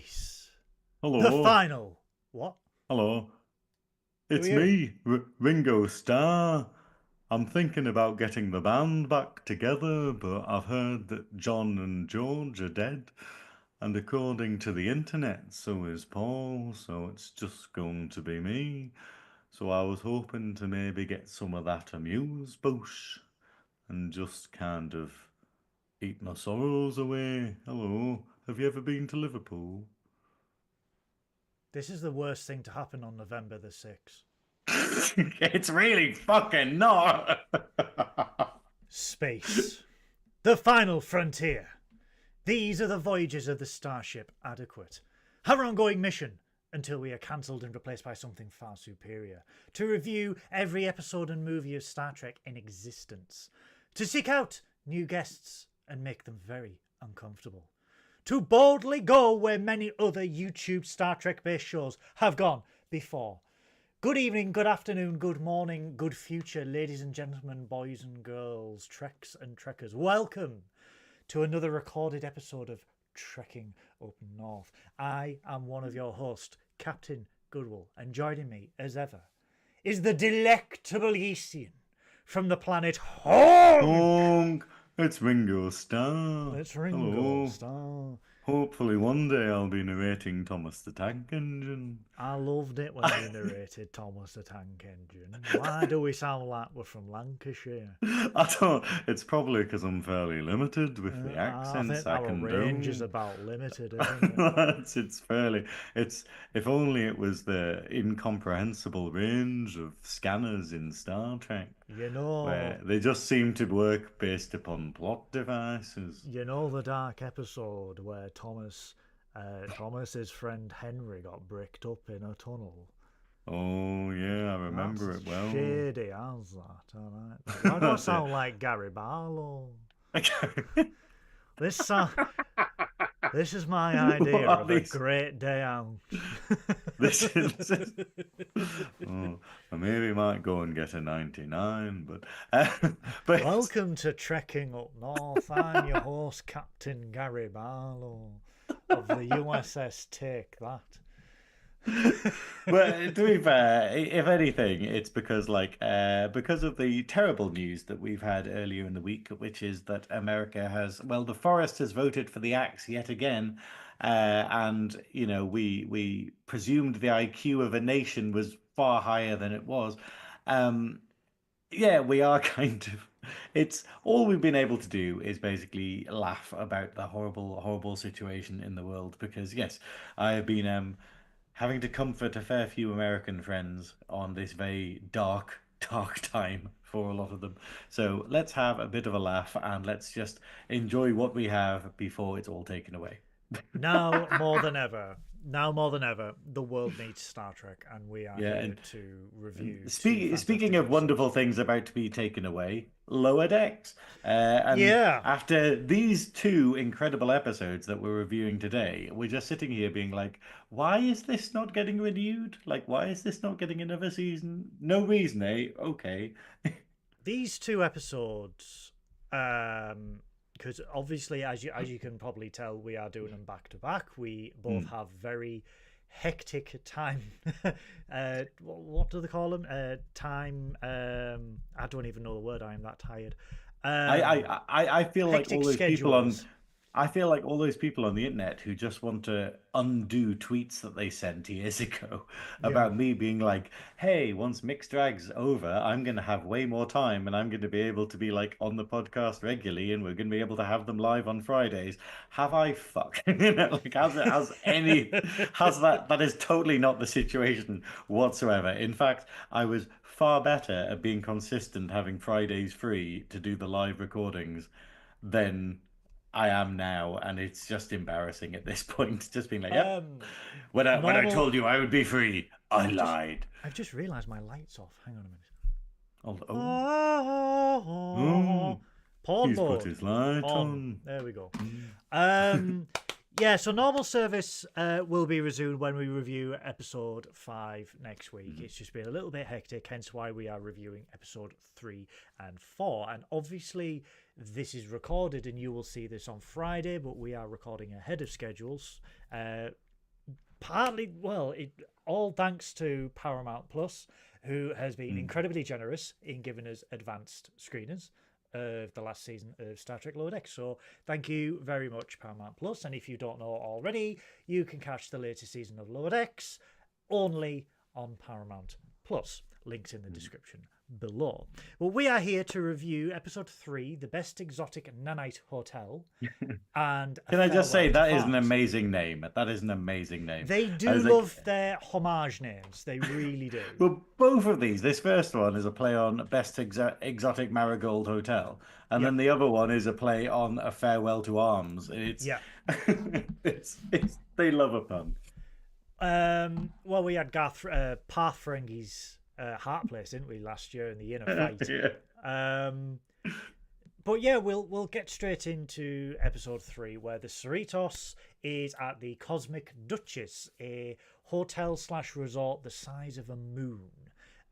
Synoiz, the Hello. final. What? Hello. Who are It's you? me, Ringo Starr. I'm thinking about getting the band back together, but I've heard that John and George are dead. And according to the internet, so is Paul, so it's just going to be me. So I was hoping to maybe get some of that amuse-bouche and just kind of eat my sorrows away. Hello. Have you ever been to Liverpool? This is the worst thing to happen on November the 6th. It's really fucking not. Space. The final frontier. These are the voyages of the starship Adequate. Her ongoing mission, until we are cancelled and replaced by something far superior, to review every episode and movie of Star Trek in existence, to seek out new guests and make them very uncomfortable, to boldly go where many other YouTube Star Trek based shows have gone before. Good evening, good afternoon, good morning, good future, ladies and gentlemen, boys and girls, Treks and Trekkers. Welcome to another recorded episode of Trekking Up North. I am one of your hosts, Captain Goodwill, and joining me, as ever, is the delectable Yeastian from the planet Hong. Honk! It's Ringo Starr. Let's Ringo Hello. Starr. Hopefully one day I'll be narrating Thomas the Tank Engine. I loved it when you narrated Thomas the Tank Engine. Why do we sound like we're from Lancashire? I don't. It's probably because I'm fairly limited with the I accents think I our can range is do. about limited, isn't it? It's fairly. It's if only it was the incomprehensible range of scanners in Star Trek, You where know, they just seem to work based upon plot devices. you know the dark episode where Thomas's friend Henry got bricked up in a tunnel. Oh yeah, I remember That's it well. shady as that. All right. Why do I That's it. sound like Gary Barlow? Okay. This uh, this is my What idea are of a these? great day out. This is. Oh, I maybe might go and get a 99, but Welcome to Trekking Up North. I'm your host, Captain Gary Barlow of the U.S.S. Take That. but to be fair, if anything, it's because of the terrible news that we've had earlier in the week, which is that America has, well, the forest has voted for the axe yet again, and we presumed the IQ of a nation was far higher than it was. Um, yeah, we are kind of. It's all we've been able to do is basically laugh about the horrible, horrible situation in the world because yes, I have been having to comfort a fair few American friends on this very dark, dark time for a lot of them. So let's have a bit of a laugh and let's just enjoy what we have before it's all taken away. Now more than ever, the world needs Star Trek, and we are Yeah, here and to review two speaking fantastic of wonderful episodes. things about to be taken away, Lower Decks. And Yeah, after these two incredible episodes that we're reviewing today, we're just sitting here being like, why is this not getting renewed? Like, why is this not getting another season? No reason, eh? Okay. these two episodes, because obviously, as you can probably tell, we are doing them back to back. We both Hmm. have very hectic time. What do they call them? Time. I don't even know the word. I am that tired. I, I, Um, I feel like Hectic all those people on schedules. I feel like all those people on the internet who just want to undo tweets that they sent years ago Yeah. about me being like, hey, once Mixed Drag's over, I'm going to have way more time and I'm going to be able to be like on the podcast regularly and we're going to be able to have them live on Fridays. Have I fuck? Like, has that is totally not the situation whatsoever. In fact, I was far better at being consistent having Fridays free to do the live recordings than I am now, and it's just embarrassing at this point. Just being like, "Yep, um, when I Normal. told you I would be free, I I've just lied." I've just realised my light's off. Hang on a minute. Oh, oh, Oh, oh, porn he's put mode. his light On. on. There we go. Mm. Um, yeah. So normal service will be resumed when we review episode 5 next week. It's just been a little bit hectic, hence why we are reviewing episode 3 and 4. And obviously, this is recorded, and you will see this on Friday, but we are recording ahead of schedules. partly, well, it all thanks to Paramount Plus, who has been incredibly generous in giving us advanced screeners of the last season of Star Trek Lower Decks. So thank you very much, Paramount Plus. And if you don't know already, you can catch the latest season of Lower Decks only on Paramount Plus. Links in the description below. Well, we are here to review episode 3, The Best Exotic Nanite Hotel. And Can I just say that is an Farms. amazing name? That is an amazing name. They do love their homage names. They really do. Well, both of these. This first one is a play on Best Exotic Marigold Hotel, and then the other one is a play on A Farewell to Arms. It's they love a pun. Well, we had Path Ferengi's Heart Place, didn't we, last year in the Inner Fight? But yeah, we'll get straight into episode 3, where the Cerritos is at the Cosmic Duchess, a hotel/resort the size of a moon,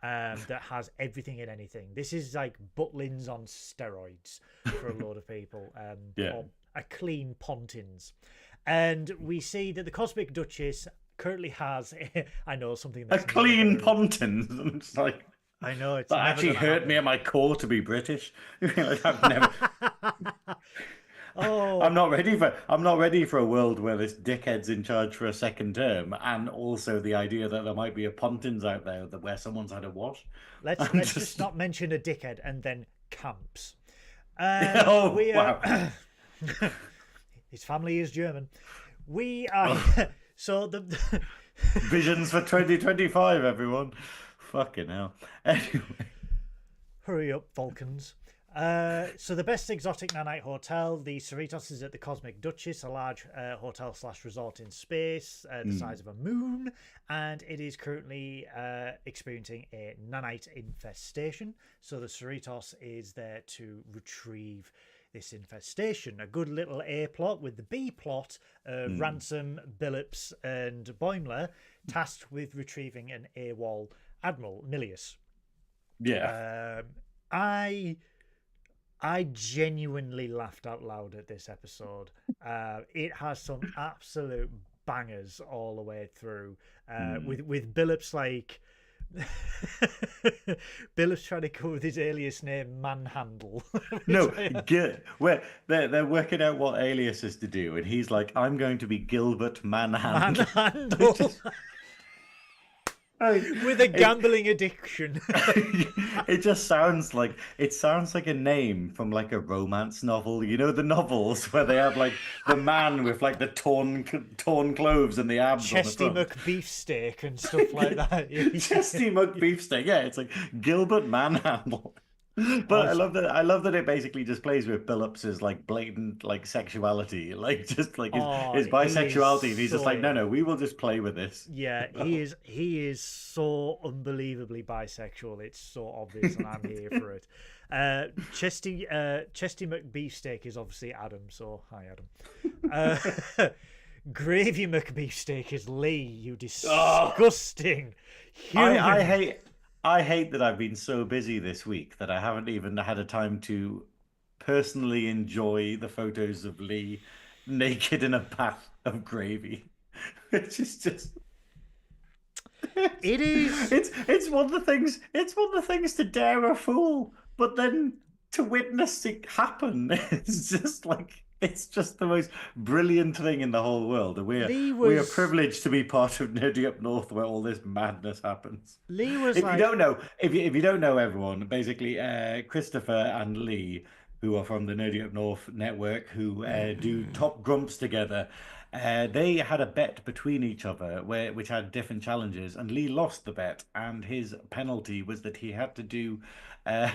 that has everything and anything. This is like Butlins on steroids for a load of people, or a clean Pontins. And we see that the Cosmic Duchess currently has I know something that's a clean Pontins. It's like, I know it's that actually hurt me at my core to be British. I've never. I'm not ready for a world where this dickhead's in charge for a second term, and also the idea that there might be a Pontins out there where someone's had a wash. Let's just not mention a dickhead and then camps. Wow. His family is German. We are so the visions for 2025, everyone. Fucking hell. Anyway, hurry up, Vulcans. So the Best Exotic Nanite Hotel, the Cerritos, is at the Cosmic Duchess, a large hotel/resort in space, the size of a moon, and it is currently experiencing a nanite infestation. So the Cerritos is there to retrieve this infestation. A good little A plot with the B plot of Ransom, Billups, and Boimler tasked with retrieving an AWOL Admiral, Milius. Yeah. I genuinely laughed out loud at this episode. It has some absolute bangers all the way through. With Billups like Billups trying to come with his alias name Manhandle. No, where they're working out what aliases to do, and he's like, "I'm going to be Gilbert Manhandle." With a gambling addiction. It just sounds like a name from like a romance novel. You know, the novels where they have like the man with like the torn clothes and the abs Chesty on the front. McBeefsteak and stuff like that. Chesty McBeefsteak. Yeah, it's like Gilbert Manhandle. But awesome. I love that it basically just plays with Billups's like blatant like sexuality, like just like his bisexuality, and he's just like, no, we will just play with this. Yeah, he is so unbelievably bisexual. It's so obvious, and I'm here for it. Chesty McBeefsteak is obviously Adam, so hi Adam. Gravy McBeefsteak is Lee, you disgusting human. I hate that I've been so busy this week that I haven't even had a time to personally enjoy the photos of Lee naked in a bath of gravy. Which is just it's one of the things to dare a fool, but then to witness it happen, it's just the most brilliant thing in the whole world. And we are privileged to be part of Nerdy Up North, where all this madness happens. Lee was if you don't know everyone, basically Christopher and Lee, who are from the Nerdy Up North network, who do Top Grumps together, they had a bet between each other which had different challenges, and Lee lost the bet, and his penalty was that he had to do a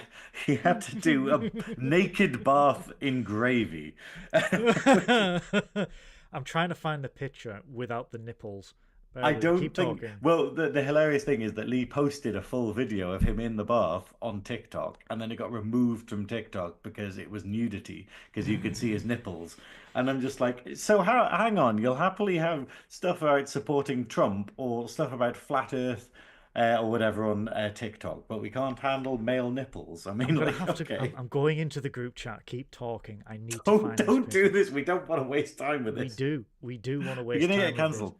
naked bath in gravy. I'm trying to find the picture without the nipples. I don't think. Well, the hilarious thing is that Lee posted a full video of him in the bath on TikTok, and then it got removed from TikTok because it was nudity, because you could see his nipples. And I'm just like, so hang on, you'll happily have stuff about supporting Trump or stuff about flat Earth or whatever on TikTok, but we can't handle male nipples. I mean, I'm going into the group chat. Keep talking. I need to find. Don't do this. We don't want to waste time with this. We do want to waste. You're gonna time get cancelled.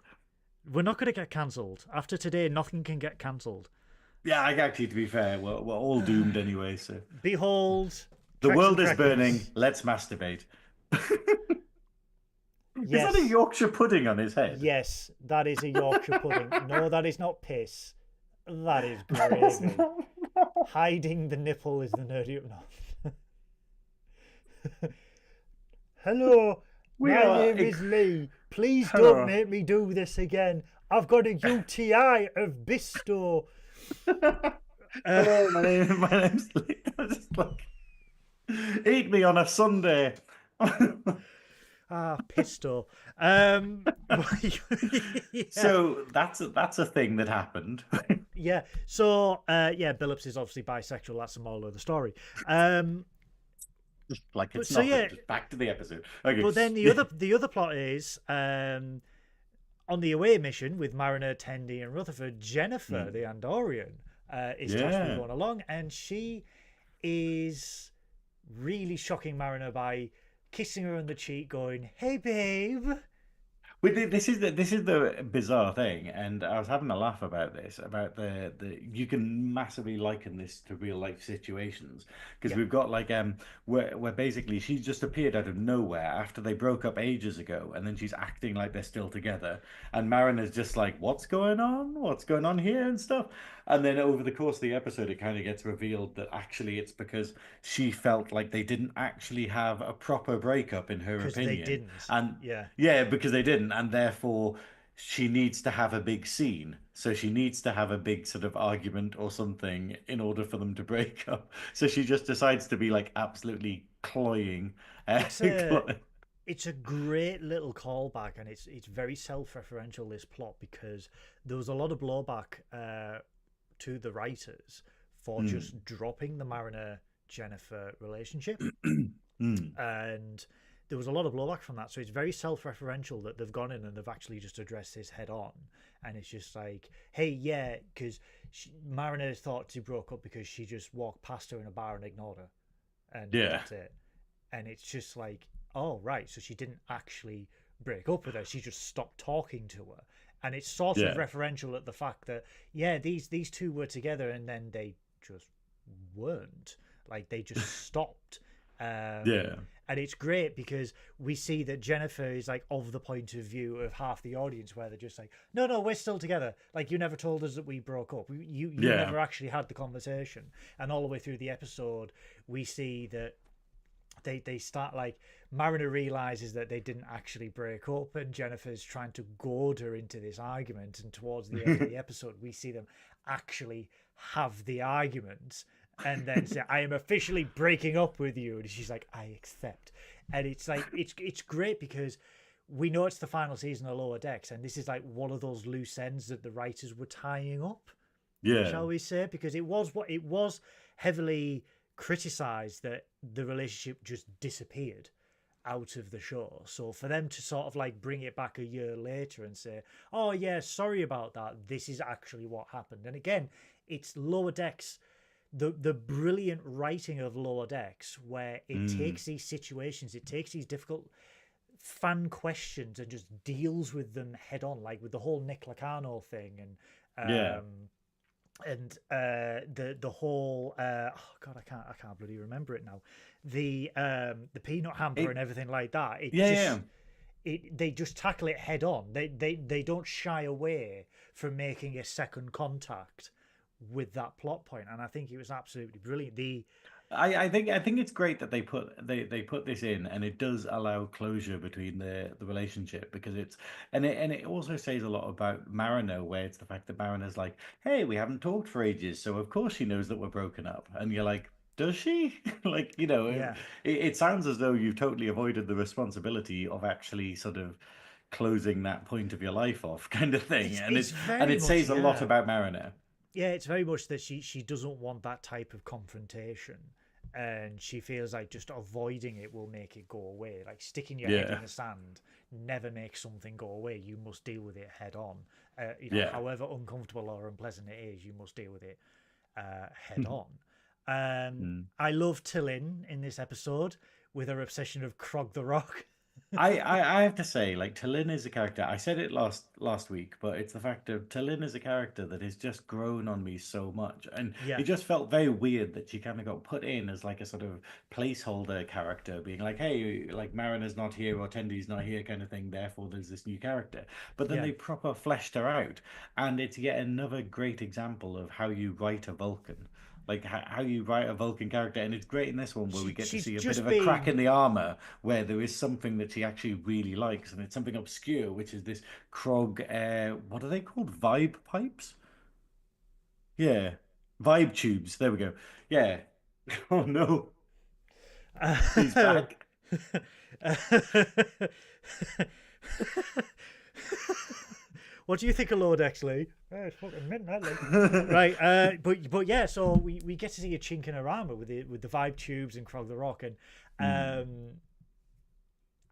We're not going to get cancelled. After today, nothing can get cancelled. Yeah, actually, to be fair, we're all doomed anyway. So Behold, the Treks and world is burning. Trekkins. Let's masturbate. Is that a Yes. Yorkshire pudding on his head? Yes, that is a Yorkshire pudding. No, that is not piss. That is It's gravy. not- Hiding the nipple is the nerdy up north. Hello, We my are name is Lee. Please Hello. don't make me do this again. I've got a UTI of Bisto. Hello, my name's Lee. I'm just like, eat me on a Sunday. Pisto. Yeah. So that's a thing that happened. Yeah. So, Billups is obviously bisexual. That's a moral of the story. Like it's So, not. yeah. Just back to the episode. Okay. But then the other plot is on the away mission with Mariner, Tendi, and Rutherford. Jennifer, the Andorian, is tasked with going along, and she is really shocking Mariner by kissing her on the cheek, going, "Hey, babe." This is the bizarre thing, and I was having a laugh about this. About the you can massively liken this to real life situations because we've got like where basically she just appeared out of nowhere after they broke up ages ago, and then she's acting like they're still together, and Mariner's just like, "What's going on? What's going on here?" and stuff. And then over the course of the episode, it kind of gets revealed that actually it's because she felt like they didn't actually have a proper breakup in her Because opinion, they didn't. and Yeah. yeah, because they didn't, and therefore she needs to have a big scene. So she needs to have a big sort of argument or something in order for them to break up. So she just decides to be like absolutely cloying. It's a great little callback, and it's very self-referential, this plot, because there was a lot of blowback to the writers for just dropping the Mariner Jennifer relationship. And there was a lot of blowback from that, so it's very self-referential that they've gone in and they've actually just addressed this head on. And it's just like, hey, yeah, because Mariner thought she broke up because she just walked past her in a bar and ignored her, and that's it. And it's just like, oh right, so she didn't actually break up with her, she just stopped talking to her. And it's sort of referential at the fact that these two were together and then they just weren't, like they just stopped. And it's great because we see that Jennifer is like of the point of view of half the audience, where they're just like, no, we're still together, like you never told us that we broke up, you never actually had the conversation. And all the way through the episode we see that they start, like, Mariner realizes that they didn't actually break up, and Jennifer's trying to goad her into this argument, and towards the end of the episode we see them actually have the argument and then say, I am officially breaking up with you, and she's like, I accept. And it's like it's great because we know it's the final season of Lower Decks, and this is like one of those loose ends that the writers were tying up, shall we say, because it was heavily criticized that the relationship just disappeared out of the show. So for them to sort of like bring it back a year later and say, oh yeah, sorry about that, this is actually what happened. And again, it's Lower Decks, the brilliant writing of Lower Decks, where it takes these situations, it takes these difficult fan questions and just deals with them head on, like with the whole Nick Lacano thing, and the whole oh god, I can't bloody remember it now, the peanut hamper and everything like that. They just tackle it head on. They don't shy away from making a second contact with that plot point, and I think it was absolutely brilliant. I think it's great that they put this in, and it does allow closure between the relationship, because it also says a lot about Mariner, where it's the fact that Mariner's like, hey, we haven't talked for ages, so of course she knows that we're broken up, and you're like, does she? Like, you know, it sounds as though you've totally avoided the responsibility of actually sort of closing that point of your life off, kind of thing. It says a lot about Mariner. Yeah, it's very much that she doesn't want that type of confrontation, and she feels like just avoiding it will make it go away. Like sticking your head in the sand never makes something go away. You must deal with it head on. However uncomfortable or unpleasant it is, you must deal with it head on. I love Tillin in this episode with her obsession of Krog the Rock. I have to say, like Tallinn is a character. I said it last week, but it's the fact of Tallinn is a character that has just grown on me so much, and Yeah, it just felt very weird that she kind of got put in as like a sort of placeholder character, being like, hey, like Mariner's not here or Tendy's not here, kind of thing. Therefore, there's this new character. But then yeah. they proper fleshed her out, and it's yet another great example of how you write a Vulcan. Like how you write a Vulcan character, and it's great in this one where we get to She's see a bit just of a crack in been the armor where there is something that she actually really likes, and it's something obscure, which is this Krog. What are they called? Vibe pipes? Yeah, vibe tubes. There we go. Yeah. Oh no, he's back. What do you think of Lord Exley? Oh, it's fucking midnight, like. Right, but yeah, so we get to see a chink in her armor with the vibe tubes and Krog the Rock, and Mm. um,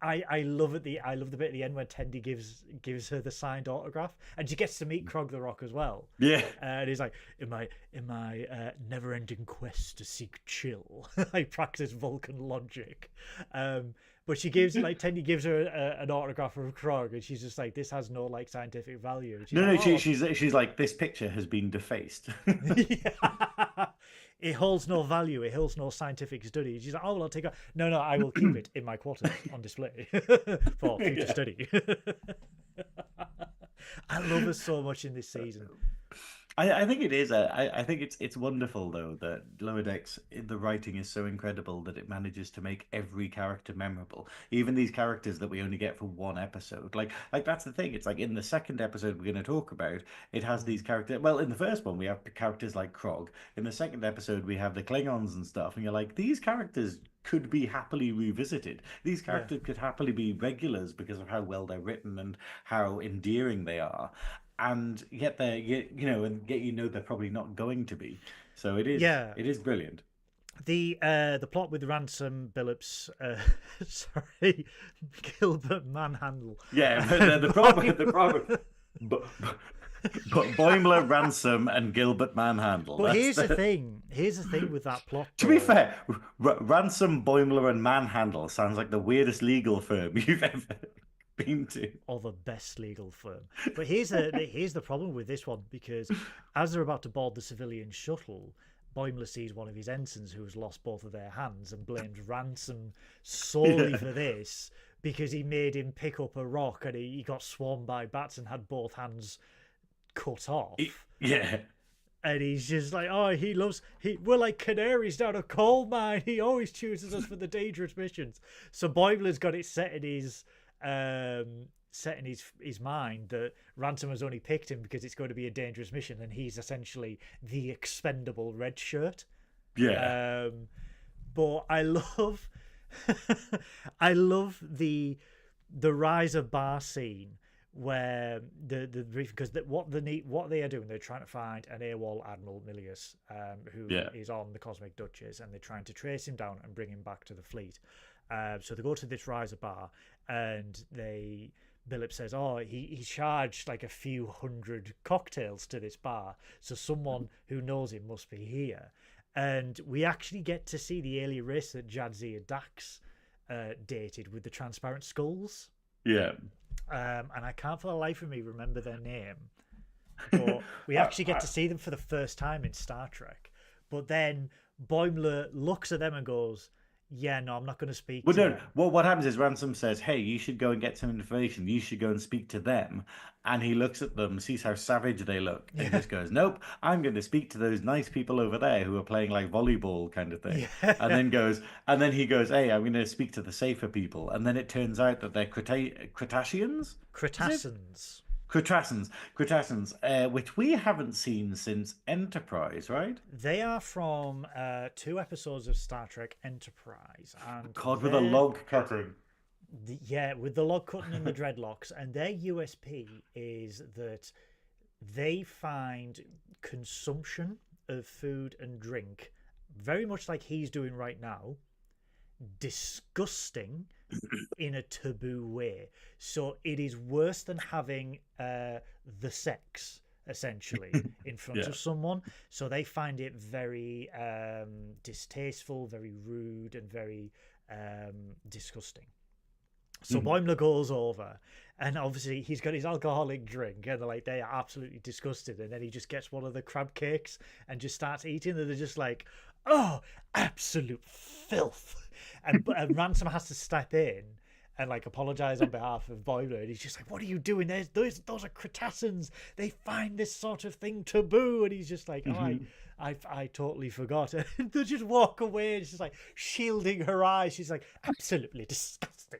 I love I love the bit at the end where Tendy gives her the signed autograph, and she gets to meet Krog the Rock as well. Yeah. And he's like, in my never-ending quest to seek chill, I practice Vulcan logic. But she gives like Tendy gives her an autograph of Krog, and she's just like, this has no like scientific value. And she's No, like, no, oh, she's like, this picture has been defaced. yeah. It holds no value. It holds no scientific study. She's like, oh, well, I'll take it. No, I will keep it in my quarters on display for future Yeah. study. I love her so much in this season. I think it is. I think it's wonderful though that Lower Decks the writing is so incredible that it manages to make every character memorable. Even these characters that we only get for one episode. Like that's the thing. It's like in the second episode we're going to talk about, it has these characters. Well, in the first one we have characters like Krog. In the second episode we have the Klingons and stuff, and you're like, these characters could be happily revisited. These Yeah. characters could happily be regulars because of how well they're written and how endearing they are, and yet and yet they're probably not going to be. So Yeah. it is brilliant. The plot with Ransom Billups, sorry, Gilbert Manhandle. Yeah, but the problem, but, Boimler, Ransom, and Gilbert Manhandle. But That's here's the thing. Here's the thing with that plot. To be Though. fair, Ransom, Boimler, and Manhandle sounds like the weirdest legal firm you've ever been to. Or the best legal firm. But here's the problem with this one, because as they're about to board the civilian shuttle, Boimler sees one of his ensigns who has lost both of their hands and blames Ransom solely for this because he made him pick up a rock and he got swarmed by bats and had both hands cut off. Yeah. And he's just like, oh, we're like canaries down a coal mine. He always chooses us for the dangerous missions. So Boimler's got it set in his mind that Ransom has only picked him because it's going to be a dangerous mission, and he's essentially the expendable red shirt. Yeah. But I love, I love the riser bar scene where because what they are doing, they're trying to find an AWOL Admiral Milius, who is on the Cosmic Duchess, and they're trying to trace him down and bring him back to the fleet. So they go to this riser bar, and Billup says, oh, he charged like a few hundred cocktails to this bar, so someone who knows him must be here. And we actually get to see the alien race that Jadzia Dax dated with the transparent skulls. Yeah. And I can't for the life of me remember their name. But we actually get to see them for the first time in Star Trek. But then Boimler looks at them and goes, yeah, no, I'm not going to speak to them. Well, what happens is Ransom says, hey, you should go and get some information. You should go and speak to them. And he looks at them, sees how savage they look, and just goes, nope, I'm going to speak to those nice people over there who are playing like volleyball kind of thing. Yeah. And then he goes, hey, I'm going to speak to the safer people. And then it turns out that they're Cretaceans? Cretaceans. Cretaceans, which we haven't seen since Enterprise, right? They are from 2 episodes of Star Trek Enterprise. And God, with a log cutting. Yeah, with the log cutting and the dreadlocks. And their USP is that they find consumption of food and drink, very much like he's doing right now, disgusting in a taboo way. So it is worse than having the sex, essentially, in front of someone. So they find it very distasteful, very rude, and very disgusting. So Boimler goes over, and obviously he's got his alcoholic drink, and like they are absolutely disgusted. And then he just gets one of the crab cakes and just starts eating, and they're just like, "Oh, absolute filth!" And Ransom has to step in and like apologize on behalf of Boimler, and he's just like, "What are you doing? Those are Cretaceans. They find this sort of thing taboo." And he's just like, "Oh, I totally forgot." And they just walk away, and she's like shielding her eyes. She's like, "Absolutely disgusting."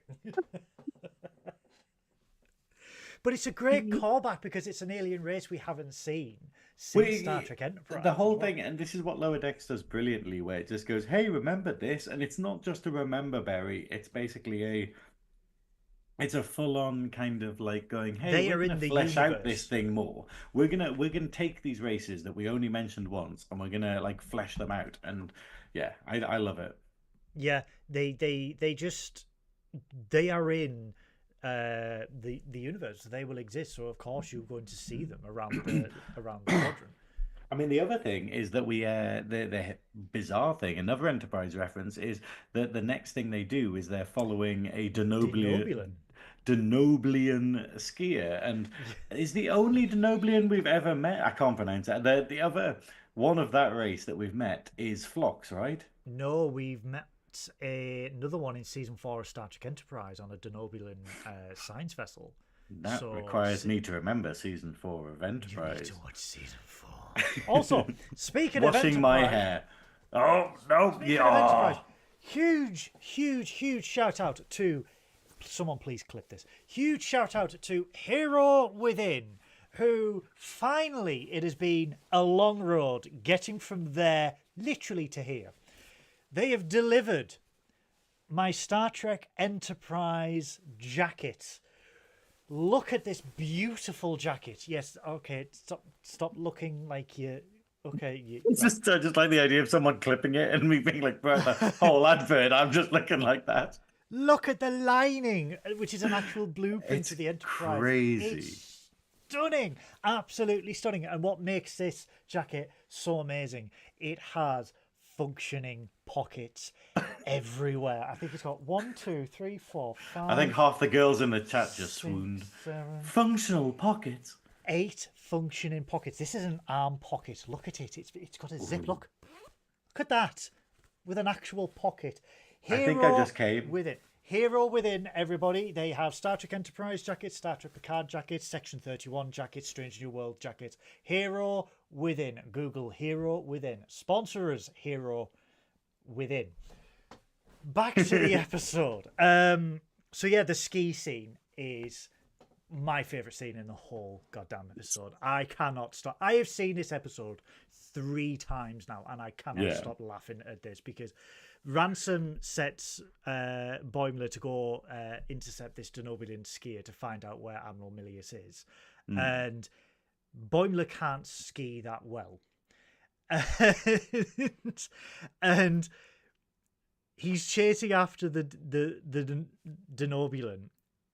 But it's a great callback because it's an alien race we haven't seen since Star Trek Enterprise. The whole thing, and this is what Lower Decks does brilliantly, where it just goes, "Hey, remember this?" And it's not just a remember berry. It's basically it's a full-on kind of like going, "Hey, we're gonna flesh out this thing more. We're gonna take these races that we only mentioned once, and we're gonna like flesh them out." And yeah, I love it. Yeah, they are in the universe. They will exist, so of course you're going to see them around the quadrant. I mean, the other thing is that the bizarre thing, another Enterprise reference, is that the next thing they do is they're following a Denobulan skier, and is the only Denobulan we've ever met. I can't pronounce that. The other one of that race that we've met is Phlox, right? No, we've met another one in season 4 of Star Trek Enterprise on a Denobulan science vessel. That requires me to remember season 4 of Enterprise. You need to watch season 4. Also, speaking of Enterprise, washing my hair. Oh no! Enterprise, huge shout out to someone. Please clip this. Huge shout out to Hero Within, who finally, it has been a long road getting from there literally to here. They have delivered my Star Trek Enterprise jacket. Look at this beautiful jacket. Yes, okay, stop looking like you. Okay, it's just I just like the idea of someone clipping it and me being like, "Bro, the whole advert, I'm just looking like that." Look at the lining, which is an actual blueprint to the Enterprise. Crazy. It's stunning, absolutely stunning. And what makes this jacket so amazing? It has functioning pockets everywhere. I think it's got 1, 2, 3, 4, 5. I think half the girls in the chat just 6, swooned. 7, functional pockets. 8 functioning pockets. This is an arm pocket. Look at it. It's got a zip. Look at that, with an actual pocket. I think I just came with it. Hero Within, everybody. They have Star Trek Enterprise jackets, Star Trek Picard jackets, Section 31 jackets, Strange New World jackets. Hero Within. Google Hero Within. Sponsor us, Hero Within. Back to the episode. So yeah, the ski scene is my favourite scene in the whole goddamn episode. I cannot stop. I have seen this episode 3 times now, and I cannot stop laughing at this because Ransom sets Boimler to go intercept this Denobulan skier to find out where Admiral Milius is. And Boimler can't ski that well. And he's chasing after the Denobulan,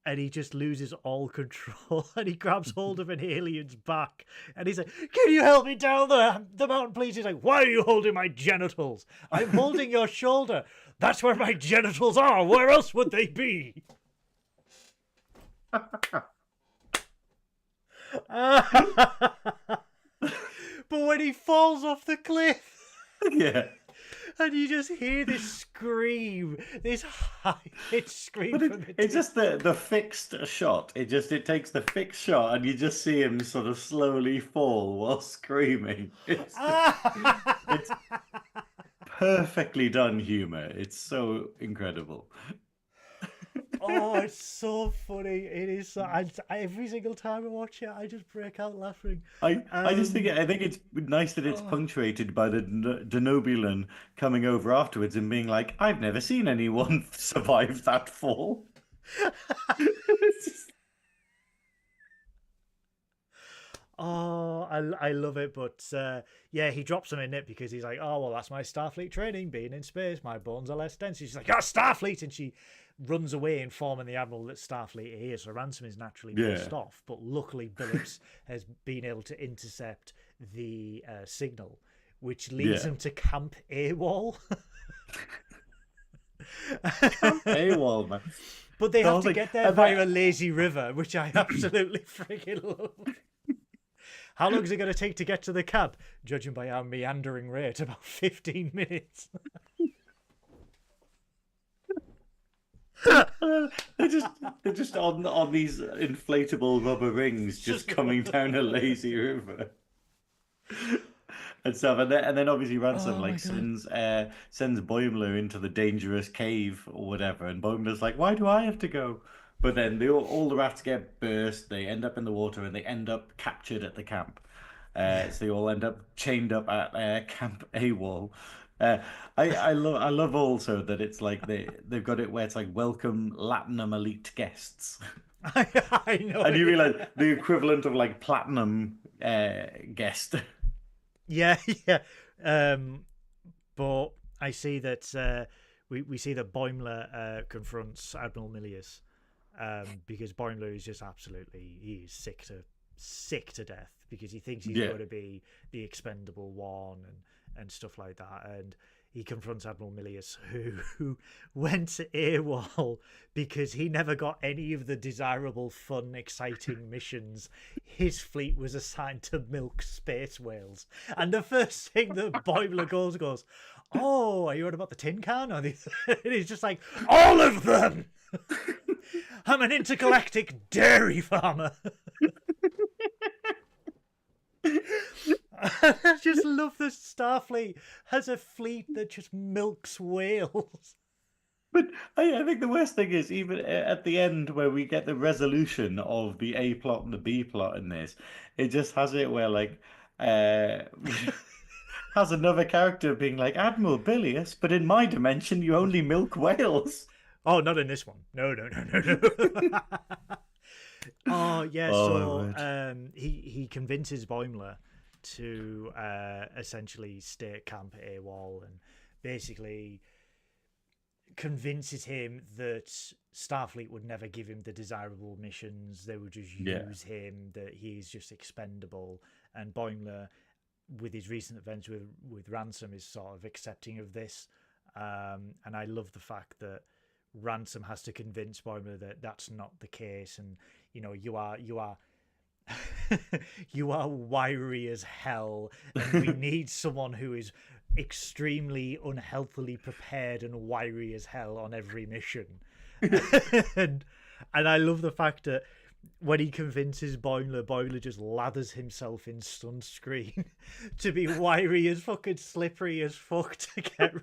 and he just loses all control, and he grabs hold of an alien's back, and he's like, "Can you help me down the mountain, please?" He's like, "Why are you holding my genitals?" "I'm holding your shoulder." "That's where my genitals are. Where else would they be?" But when he falls off the cliff, and you just hear this scream, this high-pitched scream. But it's just the fixed shot. It takes the fixed shot, and you just see him sort of slowly fall while screaming. It's perfectly done humor. It's so incredible. Oh, it's so funny. It is. So, every single time I watch it, I just break out laughing. I think it's nice that it's punctuated by the Denobulan coming over afterwards and being like, "I've never seen anyone survive that fall." Oh, I love it. But yeah, he drops him in it because he's like, "Oh, well, that's my Starfleet training, being in space. My bones are less dense." She's like, "Oh, Starfleet!" And she runs away, informing the Admiral that Starfleet is. So Ransom is naturally pissed off. But luckily, Billups has been able to intercept the signal, which leads him to Camp AWOL. Camp AWOL, man. But they The have whole to thing. get there And via a lazy river, which I absolutely freaking love. How long is it going to take to get to the camp? Judging by our meandering rate, about 15 minutes. they're just they're just on these inflatable rubber rings, just coming down a lazy river and stuff. And then obviously Ransom Oh my like god. sends Boimler into the dangerous cave or whatever, and Boimler's like, "Why do I have to go?" But then all the rats get burst. They end up in the water, and they end up captured at the camp. So they all end up chained up at Camp AWOL. Uh, I love also that it's like they've got it where it's like welcome Platinum Elite guests, I know. and you realize the equivalent of like Platinum guest. Yeah, yeah. But I see that we see that Boimler confronts Admiral Milius, because Boimler is just absolutely, he is sick to death because he thinks he's Yeah. going to be the expendable one and stuff like that. And he confronts Admiral Milius, who went to AWOL because he never got any of the desirable, fun, exciting missions. His fleet was assigned to milk space whales. And the first thing that Boimler goes, "Oh, are you on about the tin can?" And he's just like, "All of them! I'm an intergalactic dairy farmer." I just love that Starfleet has a fleet that just milks whales. But I think the worst thing is even at the end where we get the resolution of the A plot and the B plot in this, it just has it where like has another character being like Admiral Bilius, but in my dimension you only milk whales. Oh, not in this one. No. Oh yeah, Oh my so word. he convinces Boimler to essentially stay at camp at AWOL, and basically convinces him that Starfleet would never give him the desirable missions. They would just Yeah. use him, that he's just expendable. And Boimler, with his recent events with Ransom, is sort of accepting of this. And I love the fact that Ransom has to convince Boimler that that's not the case, and you are you are wiry as hell, and we need someone who is extremely unhealthily prepared and wiry as hell on every mission. and and I love the fact that when he convinces Boimler just lathers himself in sunscreen to be wiry as fucking slippery as fuck to get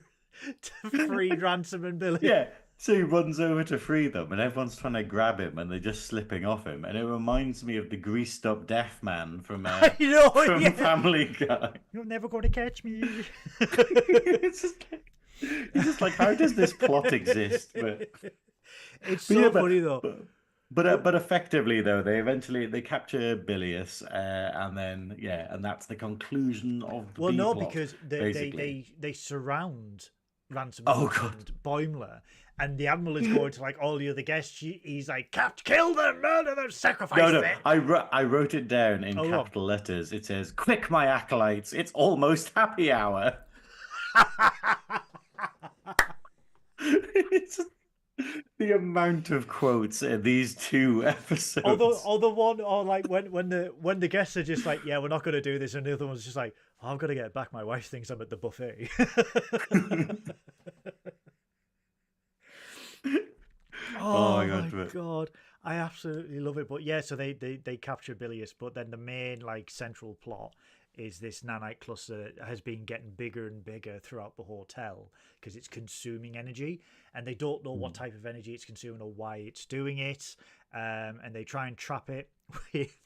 to free Ransom and Billy. Yeah. So he runs over to free them, and everyone's trying to grab him, and they're just slipping off him. And it reminds me of the greased up deaf man from I know, from yeah. Family Guy. You're never going to catch me. It's just like, how does this plot exist? But It's But so yeah, funny though. but effectively though, they capture Bilius, and then and that's the conclusion of the Well, B no, plot, because basically. they surround Ransom Oh god. and Boimler, and the Admiral is going to like all the other guests. He's like, "Kill them, murder them, sacrifice No, them." I wrote it down in Oh, go on. capital letters. It says, "Quick, my acolytes! It's almost happy hour." It's just the amount of quotes in these two episodes. Or the one, or like when the guests are just like, "Yeah, we're not going to do this," and the other one's just like, "Oh, I've got to get back. My wife thinks I'm at the buffet." Oh Oh my my god! But god, I absolutely love it. But yeah, so they capture Bilius, but then the main like central plot is this nanite cluster that has been getting bigger and bigger throughout the hotel because it's consuming energy, and they don't know what type of energy it's consuming or why it's doing it. And they try and trap it with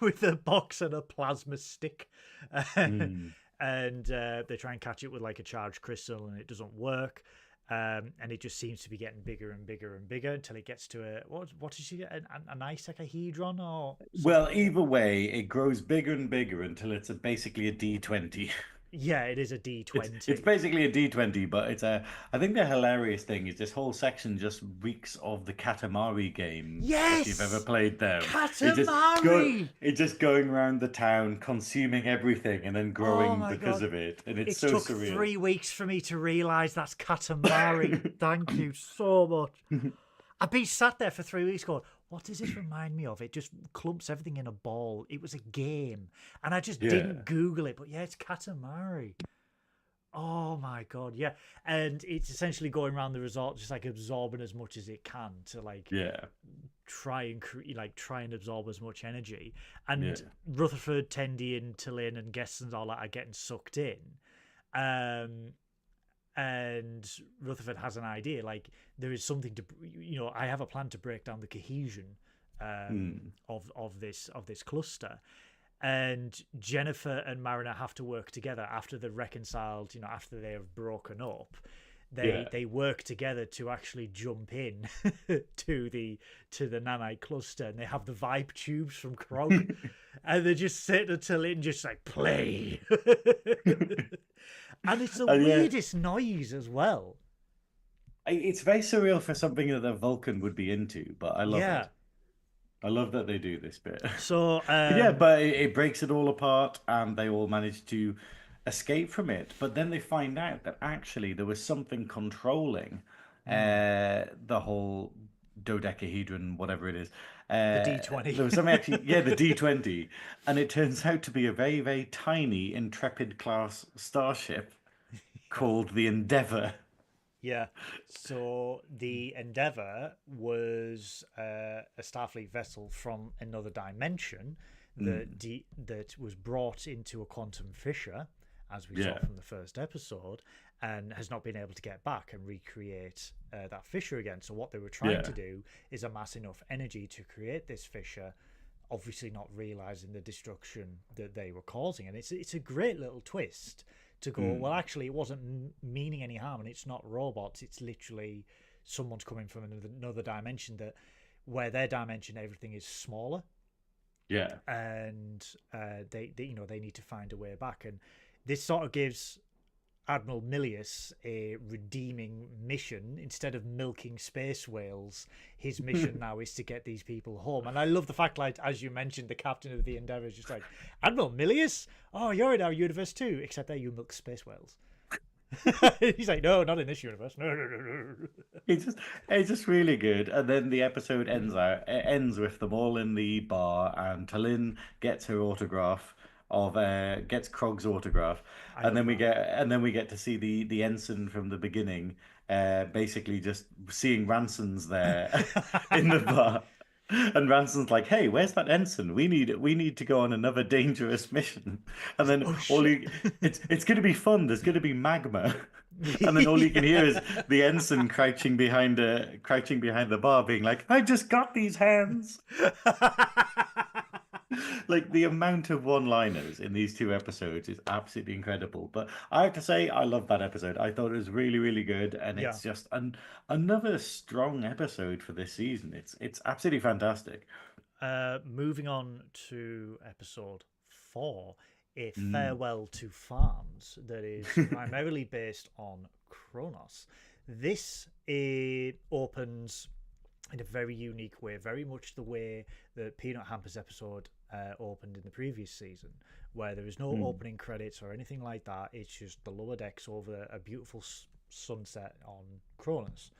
with a box and a plasma stick. Mm. And they try and catch it with like a charged crystal, and it doesn't work. And it just seems to be getting bigger and bigger and bigger until it gets to a what did she get, an icecahedron or something? Well, either way, it grows bigger and bigger until it's basically a D20. Yeah, it is a D20. It's basically a D20, but it's a. I think the hilarious thing is this whole section just reeks of the Katamari game. If you've ever Yes! played them, Katamari! it's just going around the town, consuming everything, and then Oh growing my because god. of it, and it's It's so took surreal. 3 weeks for me to realise that's Katamari. Thank you so much. I've been sat there for 3 weeks going, what does this remind me of? It just clumps everything in a ball. It was a game. And I just Yeah, didn't Google it. But yeah, it's Katamari. Oh my god, yeah. And it's essentially going around the resort, just like absorbing as much as it can to like yeah, try and absorb as much energy. yeah, And Rutherford, Tendi, and Tillin and guests and all that are getting sucked in. Um, and Rutherford has an idea, like there is something to, I have a plan to break down the cohesion of this cluster. And Jennifer and Mariner have to work together after they're reconciled, after they have broken up. They work together to actually jump in to the nanite cluster, and they have the vibe tubes from Krog, and they just sit until it just like play. And it's the weirdest noise as well. It's very surreal for something that a Vulcan would be into, but I love it. I love that they do this bit. So but it breaks it all apart, and they all manage to escape from it. But then they find out that actually there was something controlling the whole dodecahedron, whatever it is. The D20. There was something actually, the D20, and it turns out to be a very, very tiny Intrepid class starship called the Endeavour. Yeah. So the Endeavour was a Starfleet vessel from another dimension that was brought into a quantum fissure, as we saw from the first episode, and has not been able to get back and recreate that fissure again. So what they were trying to do is amass enough energy to create this fissure, obviously not realizing the destruction that they were causing. And it's a great little twist to go, well, actually, it wasn't meaning any harm, and it's not robots. It's literally someone's coming from another dimension where their dimension, everything is smaller. Yeah. And they need to find a way back. And this sort of gives Admiral Milius a redeeming mission. Instead of milking space whales, his mission now is to get these people home. And I love the fact, like, as you mentioned, the captain of the Endeavour is just like, Admiral Milius? Oh, you're in our universe too, except there you milk space whales. He's like, no, not in this universe. No. It's just really good. And then the episode ends with them all in the bar, and Tallinn gets her autograph gets Krog's autograph, and then we get to see the ensign from the beginning, basically just seeing Ranson's there in the bar. And Ranson's like, "Hey, where's that ensign? We need to go on another dangerous mission." And then it's going to be fun. There's going to be magma, and then all you can hear is the ensign crouching behind the bar, being like, "I just got these hands." Like, the amount of one-liners in these two episodes is absolutely incredible. But I have to say, I love that episode. I thought it was really, really good, and it's just another strong episode for this season. It's absolutely fantastic. Moving on to episode 4, A Farewell to Farms, that is primarily based on Kronos. This opens in a very unique way, very much the way the Peanut Hampers episode opened in the previous season, where there is no opening credits or anything like that. It's just the lower decks over a beautiful sunset on Kronos.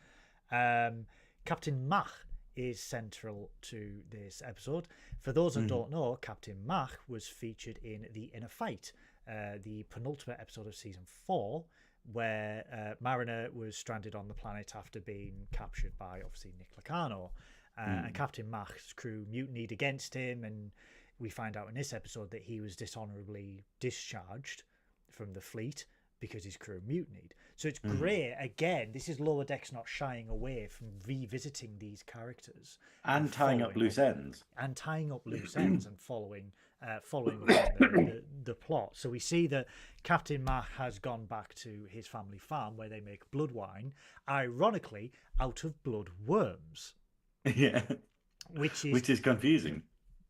Captain Mach is central to this episode. For those that don't know, Captain Mach was featured in The Inner Fight, the penultimate episode of season 4, where Mariner was stranded on the planet after being captured by, obviously, Nick Locarno. And Captain Mach's crew mutinied against him, and we find out in this episode that he was dishonorably discharged from the fleet because his crew mutinied. So it's great. Again, this is Lower Decks not shying away from revisiting these characters and tying up loose ends. And tying up loose ends and following the plot. So we see that Captain Mach has gone back to his family farm where they make blood wine, ironically, out of blood worms. Yeah. Which is confusing.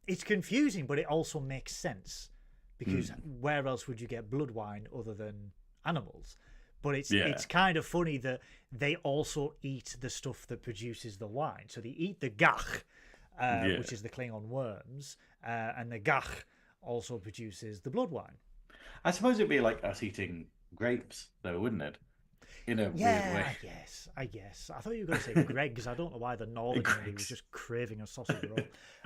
It's confusing, but it also makes sense because where else would you get blood wine other than animals? But Yeah. it's kind of funny that they also eat the stuff that produces the wine. So they eat the gach, Yeah. which is the Klingon worms, and the gach also produces the blood wine. I suppose it'd be like us eating grapes, though, wouldn't it? In a weird Yeah, way. I guess. I thought you were going to say Greg's. I don't know why the northern Andy was Greg's. just craving a sausage roll.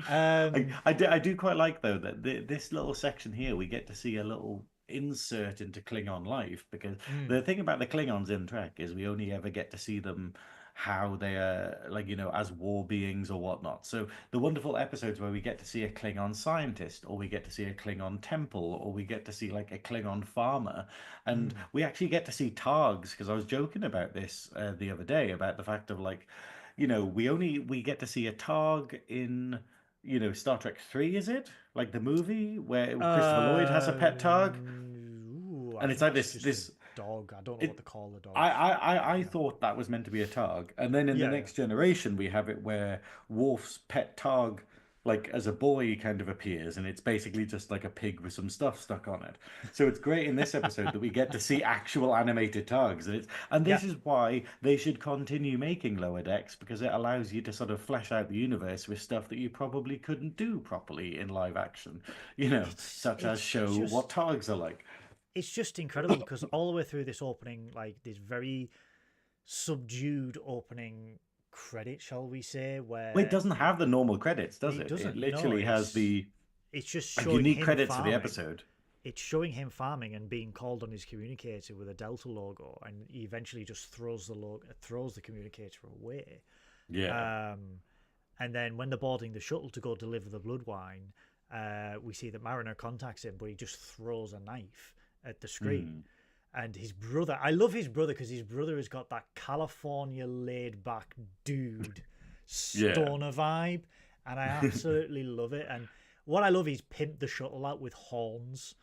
I do quite like though that this little section here we get to see a little insert into Klingon life, because the thing about the Klingons in Trek is we only ever get to see them how they are, like, as war beings or whatnot. So the wonderful episodes where we get to see a Klingon scientist, or we get to see a Klingon temple, or we get to see like a Klingon farmer, and we actually get to see Targs, because I was joking about this the other day about the fact of like, we get to see a Targ in Star Trek 3, is it? Like the movie where Christopher Lloyd has a pet Targ, I and it's think like it's this just a this dog. I don't know what it to call the dog. I thought that was meant to be a Targ, and then in the Yeah, next generation we have it where Worf's pet Targ, like as a boy, kind of appears, and it's basically just like a pig with some stuff stuck on it. So it's great in this episode that we get to see actual animated Targs, and yeah. this is why they should continue making Lower Decks, because it allows you to sort of flesh out the universe with stuff that you probably couldn't do properly in live action, such as It's show just what Targs are like. it's just incredible because all the way through this opening, like this very subdued opening credit, shall we say, Well, it where doesn't have the normal credits, does it it? It doesn't. No, literally has the it's just showing unique him credits for the farming. episode. It's showing him farming and being called on his communicator with a Delta logo, and he eventually just throws the communicator away. Yeah. And then when they're boarding the shuttle to go deliver the blood wine, we see that Mariner contacts him, but he just throws a knife at the screen. And his brother, I love his brother because his brother has got that California laid back dude stoner vibe, and I absolutely love it. And what I love is pimp the shuttle out with horns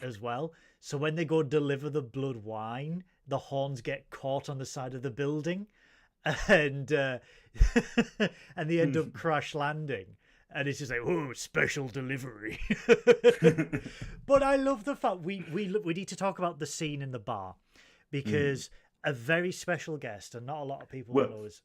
as well. So when they go deliver the blood wine, the horns get caught on the side of the building, and and they end up crash landing. And it's just like, oh, special delivery. But I love the fact we need to talk about the scene in the bar, because a very special guest, and not a lot of people know is.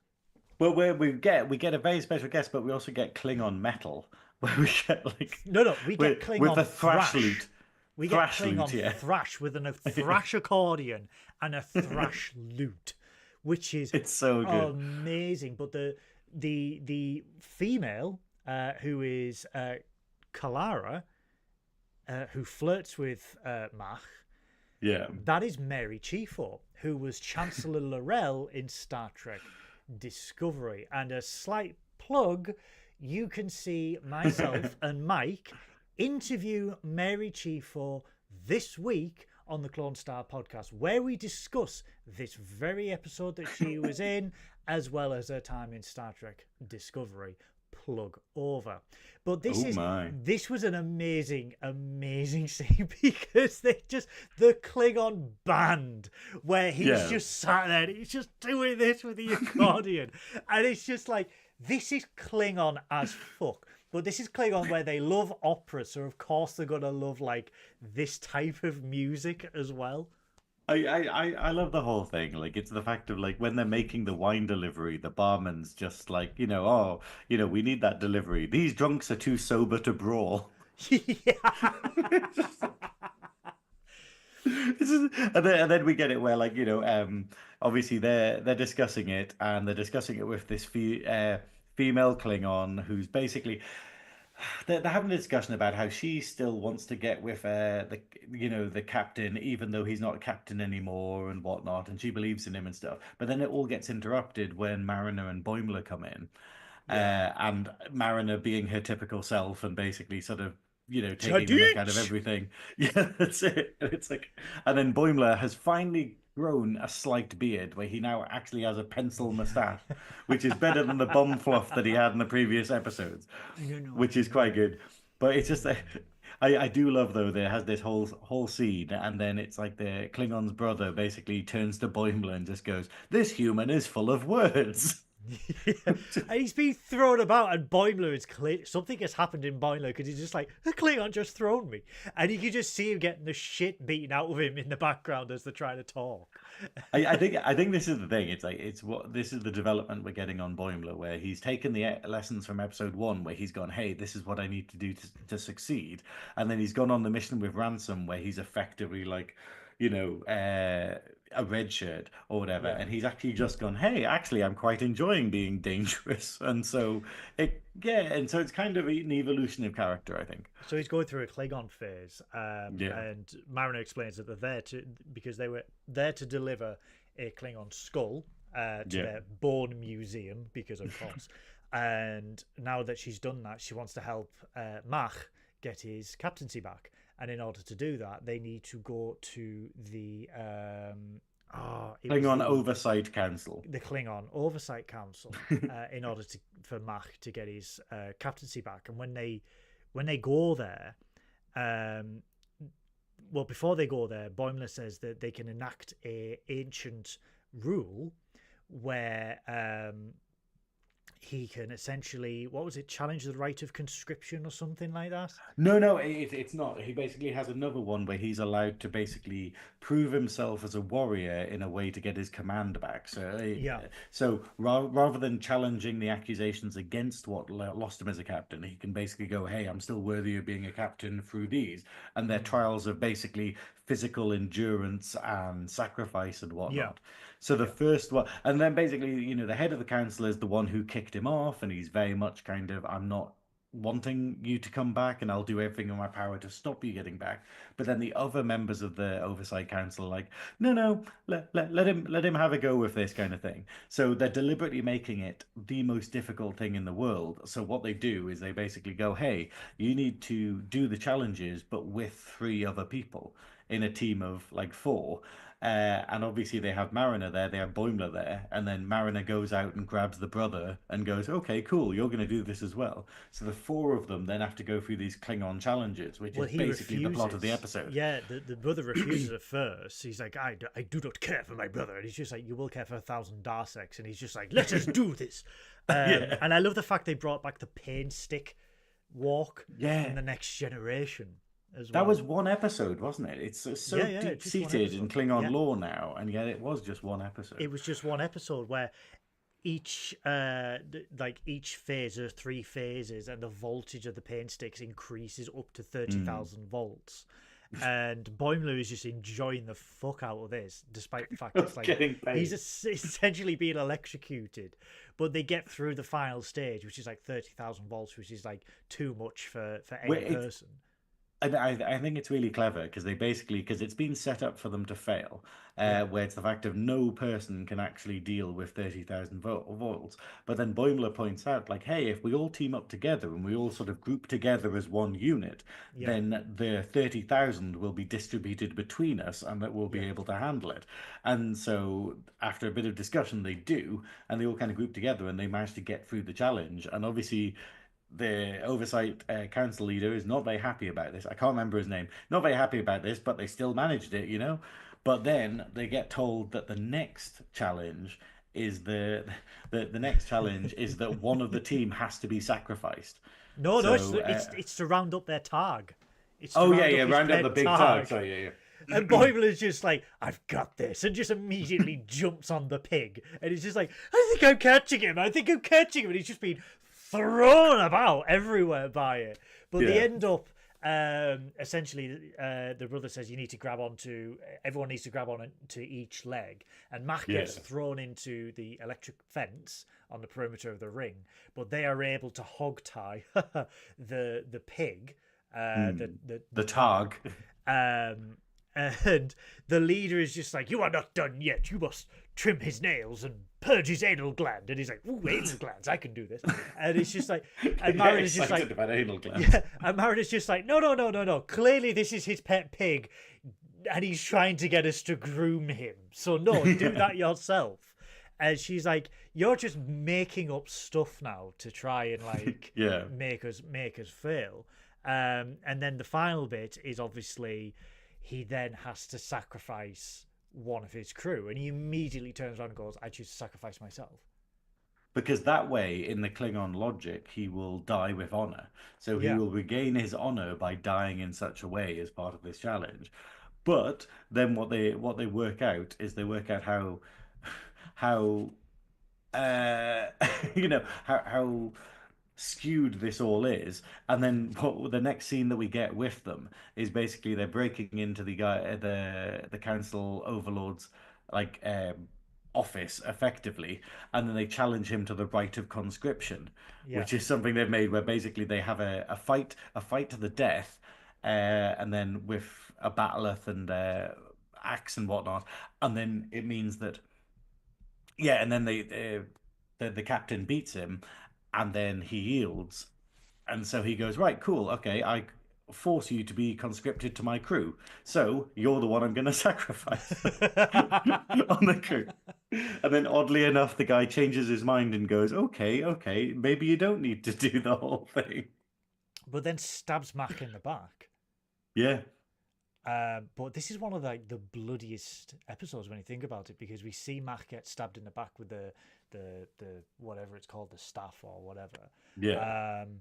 Well, we get a very special guest, but we also get Klingon metal, where we get like We get Klingon with a thrash lute. We get Klingon thrash with a thrash accordion and a thrash lute, which is it's so good, amazing. But the female who is Kalara, who flirts with Mach, that is Mary Chieffo, who was Chancellor L'Rell in Star Trek Discovery. And a slight plug, you can see myself and Mike interview Mary Chieffo this week on the Clone Star podcast, where we discuss this very episode that she was in, as well as her time in Star Trek Discovery. Plug over. But this was an amazing scene, because the Klingon band, where he's just sat there and he's just doing this with the accordion, and it's just like, this is Klingon as fuck. But this is Klingon where they love opera, so of course they're gonna love like this type of music as well. I love the whole thing. Like, it's the fact of like when they're making the wine delivery, the barman's just like, we need that delivery. These drunks are too sober to brawl. And then we get it where, like, obviously they're discussing it, and they're discussing it with this female Klingon who's basically. They're having a discussion about how she still wants to get with the captain, even though he's not a captain anymore and whatnot, and she believes in him and stuff. But then it all gets interrupted when Mariner and Boimler come in, and Mariner being her typical self and basically sort of taking the mick out of everything. Yeah, that's it. And it's like, and then Boimler has finally grown a slight beard where he now actually has a pencil mustache, which is better than the bomb fluff that he had in the previous episodes, which is quite good. But it's just I do love, though, there has this whole scene, and then it's like the Klingon's brother basically turns to Boimler and just goes, "This human is full of words." Yeah. And he's been thrown about, and Boimler is something has happened in Boimler because he's just like, the Klingon just thrown me, and you can just see him getting the shit beaten out of him in the background as they're trying to talk. I think this is the thing. It's like this is the development we're getting on Boimler, where he's taken the lessons from episode 1, where he's gone, hey, this is what I need to do to succeed, and then he's gone on the mission with Ransom, where he's effectively like, a red shirt or whatever, Yeah. and he's actually just gone, hey, actually, I'm quite enjoying being dangerous, and so it's kind of an evolution of character, I think. So he's going through a Klingon phase, Yeah. and Mariner explains that they're there because they were there to deliver a Klingon skull to Yeah. their bone museum, because of course. And now that she's done that, she wants to help Mach get his captaincy back. And in order to do that, they need to go to the Klingon Oversight Council. the Klingon Oversight Council in order for Mach to get his captaincy back. And when they go there, well, before they go there, Boimler says that they can enact a ancient rule where he can essentially, what was it, challenge the right of conscription or something like that? No, it's not. He basically has another one where he's allowed to basically prove himself as a warrior in a way to get his command back. So rather than challenging the accusations against what lost him as a captain, he can basically go, hey, I'm still worthy of being a captain through these. And their trials of basically physical endurance and sacrifice and whatnot. Yeah. So the first one, and then basically, the head of the council is the one who kicked him off, and he's very much kind of, I'm not wanting you to come back, and I'll do everything in my power to stop you getting back. But then the other members of the Oversight Council are like, no, let him have a go with this kind of thing. So they're deliberately making it the most difficult thing in the world. So what they do is they basically go, hey, you need to do the challenges, but with 3 other people in a team of like 4. And obviously they have Mariner there, they have Boimler there, and then Mariner goes out and grabs the brother and goes, okay, cool, you're going to do this as well. So the 4 of them then have to go through these Klingon challenges, which is basically the plot of the episode. Yeah, the brother refuses at first. He's like, I do not care for my brother. And he's just like, you will care for 1,000 Darsecs. And he's just like, let us do this. Yeah. And I love the fact they brought back the pain stick walk in the Next Generation. That was one episode, wasn't it? It's so deep-seated in Klingon lore now, and yet it was just one episode. It was just one episode where each phase, there are 3 phases, and the voltage of the pain sticks increases up to 30,000 volts. And Boimler is just enjoying the fuck out of this, despite the fact it's like he's essentially being electrocuted. But they get through the final stage, which is like 30,000 volts, which is like too much for any person. And I think it's really clever because because it's been set up for them to fail, where it's the fact of no person can actually deal with 30,000 volts. But then Boimler points out, like, hey, if we all team up together and we all sort of group together as one unit, then the 30,000 will be distributed between us and that we'll be able to handle it. And so after a bit of discussion, they do, and they all kind of group together and they manage to get through the challenge. And obviously, the Oversight Council leader is not very happy about this. I can't remember his name. Not very happy about this, but they still managed it, But then they get told that the next challenge is the next challenge is that one of the team has to be sacrificed. No, it's to round up their targ. Round up the big targ. Sorry, yeah. And Boimler's just like, I've got this, and just immediately jumps on the pig, and he's just like, I think I'm catching him. And he's just been thrown about everywhere by it. But they end up essentially the brother says everyone needs to grab on to each leg, and Mach gets thrown into the electric fence on the perimeter of the ring, but they are able to hog tie the pig, the targ. And the leader is just like, you are not done yet. You must trim his nails and purge his anal gland. And he's like, ooh, anal glands, I can do this. And it's just like, and Mariner's just like, about anal glands. Yeah, and Mariner's just like, no. Clearly this is his pet pig, and he's trying to get us to groom him. So no, do that yourself. And she's like, you're just making up stuff now to try and like make us fail. And then the final bit is obviously he then has to sacrifice one of his crew, and he immediately turns around and goes, I choose to sacrifice myself. because that way, in the Klingon logic, he will die with honor. So he Yeah. will regain his honor by dying in such a way as part of this challenge. But then what they work out is they work out how uh how skewed this all is, and then what the next scene that we get with them is basically they're breaking into the council overlord's like office effectively, and then they challenge him to the right of conscription, Yeah. which is something they've made where basically they have a fight to the death, and then with a bat'leth and axe and whatnot, and then it means that yeah, and then the captain beats him, and then he yields, and so he goes, right, cool, okay, I force you to be conscripted to my crew, so you're the one I'm going to sacrifice on the crew. And then, oddly enough, the guy changes his mind and goes, okay, okay, maybe you don't need to do the whole thing. But then stabs Mac in the back. Yeah, But this is one of the bloodiest episodes when you think about it, because we see Mac get stabbed in the back with the whatever it's called, the staff or whatever. yeah, Um,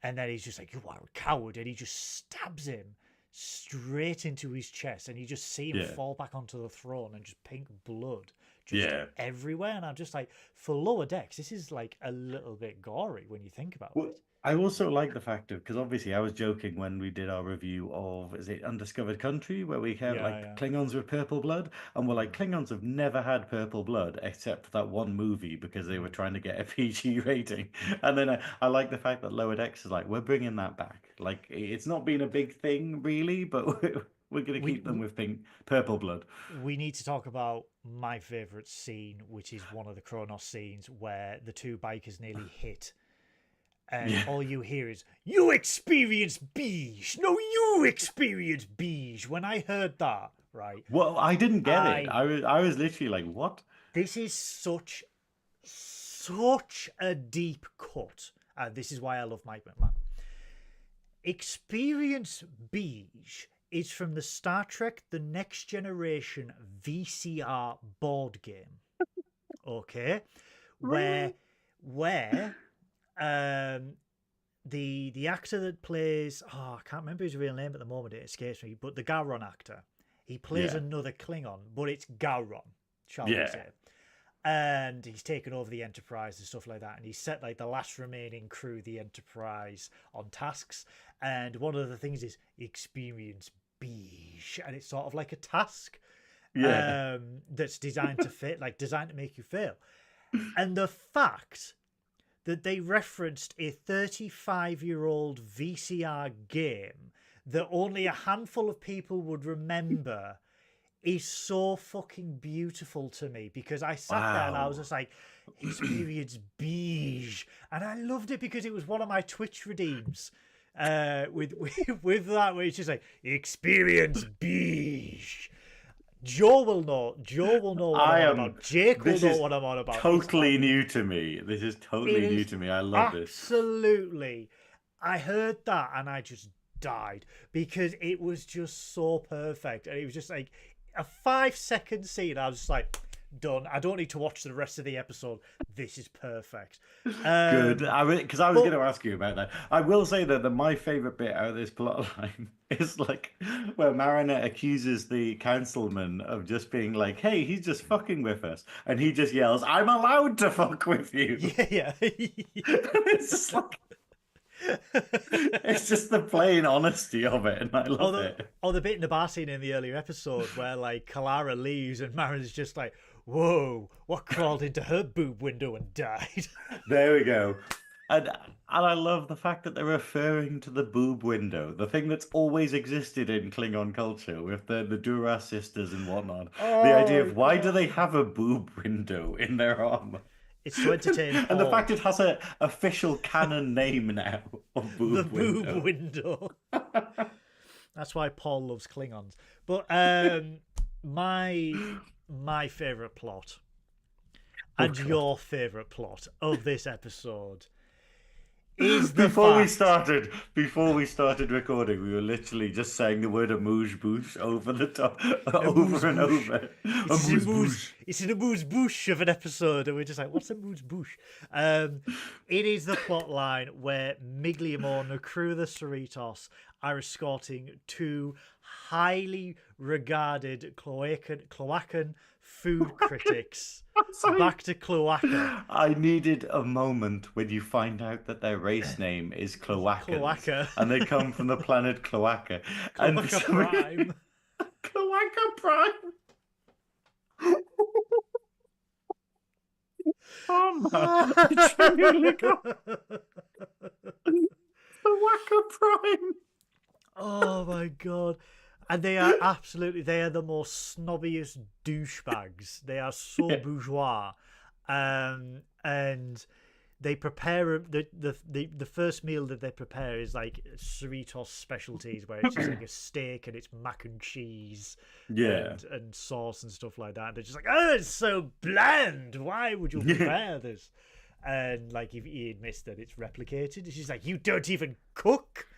and then he's just like, "You are a coward," and he just stabs him straight into his chest, and you just see him yeah, fall back onto the throne, and just pink blood just yeah. everywhere. And I'm just like, for Lower Decks, this is like a little bit gory when you think about Well, it. I also like the fact of, because obviously I was joking when we did our review of, is it Undiscovered Country, where we have Yeah, like yeah. Klingons with purple blood, and we're like, Mm, Klingons have never had purple blood except for that one movie because they were mm. trying to get a PG rating. And then I like the fact that Lower Decks is like, we're bringing that back. Like, it's not been a big thing really, but we're going to We keep them with purple blood. we need to talk about my favorite scene, which is one of the Kronos scenes where the two bikers nearly hit, and Yeah. all you hear is "You experience beige, no, you experience beige." When I heard that, right, Well, I didn't get it. I I was literally like, what? this is such a deep cut, and this is why I love Mike McMahon. Experience beige is from the Star Trek The Next Generation VCR board game. Okay, where Really? where um the actor that plays, oh, I can't remember his real name at the moment, it escapes me, but the Gowron actor, he plays Yeah. another Klingon, but it's Gowron, shall we Yeah. say. And he's taken over the Enterprise and stuff like that, and he's set like the last remaining crew of the Enterprise on tasks, and one of the things is experience beige, and it's sort of like a task Yeah. that's designed to fit, like designed to make you fail. And the fact that they referenced a 35-year-old VCR game that only a handful of people would remember is so fucking beautiful to me, because I sat there and I was Wow. just like, experience beige, and I loved it because it was one of my Twitch redeems with that, where it's just like experience beige. Joe will know what I'm I on am. about. Jake will This know is what I'm on about. It's totally like, new to me. This is it totally new is to me. I love this. absolutely. I heard that and I just died, because it was just so perfect, and it was just like a 5-second scene. I was just like, done. I don't need to watch the rest of the episode. This is perfect. Good. Because I was But going to ask you about that. I will say that my favorite bit out of this plot line is like where Mariner accuses the councilman of just being like, "Hey, he's just fucking with us," and he just yells, "I'm allowed to fuck with you." yeah, It's just like it's just the plain honesty of it, and I or love the it. or the bit in the bar scene in the earlier episode where like Kalara leaves and Mariner's just like, "Whoa, what crawled into her boob window and died?" There we go. And I love the fact that they're referring to the boob window, the thing that's always existed in Klingon culture with the Duras sisters and whatnot. The Oh idea my of why do god! they have a boob window in their armor? It's to entertain And the Paul. fact it has a official canon name now of The boob boob window. window. That's why Paul loves Klingons. But my favorite plot, Oh and god. your favorite plot of this episode, is the Before we started recording, we were literally just saying the word amuse-bouche over the top, over and Amuse-bouche. over. Amuse-bouche. It's an amuse-bouche of an episode, and we're just like, what's amuse-bouche? It is the plot line where Migliamo and the crew of the Cerritos are escorting two highly regarded Cloacan food critics back to Cloaca. I needed a moment when you find out that their race name is Cloacans, and they come from the planet Cloaca. Cloaca Prime. Cloaca Prime. Oh man, I genuinely got Cloaca Prime. Oh my god. And they are the most snobbiest douchebags. They are so bourgeois. And they prepare the first meal that they prepare is like Cerritos specialties, where it's just like a steak and it's mac and cheese and sauce and stuff like that. And they're just like, oh, it's so bland. Why would you prepare this? And like he admits that it's replicated. She's like, you don't even cook.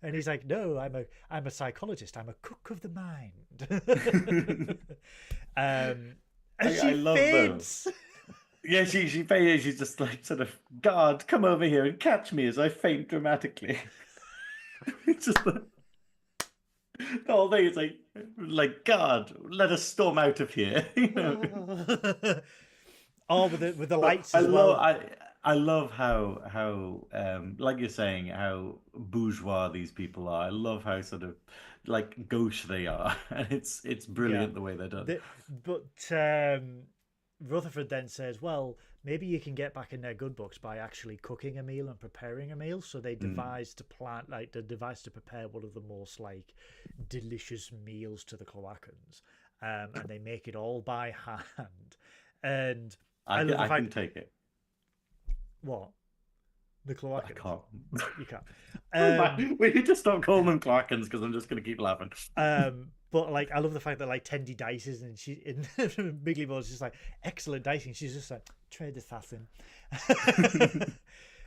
And he's like, no, I'm a psychologist. I'm a cook of the mind. And I love faints. them. Yeah, she faints. She's just like sort of, God, come over here and catch me as I faint dramatically. It's just the whole thing is like God, let us storm out of here. You know? Oh, with the lights as well. I love how like you're saying, how bourgeois these people are. I love how sort of like gauche they are, and it's brilliant the way they're done. But Rutherford then says, well, maybe you can get back in their good books by actually cooking a meal and preparing a meal. So they devise to prepare one of the most like delicious meals to the Cloacans, and they make it all by hand. And I can take it. What? The Cloacans? I can't. You can't. We need to stop calling them Cloacans because I'm just going to keep laughing. But like, I love the fact that like Tendi dices and Bigly Bo's just like, excellent dicing. She's just like, trade assassin.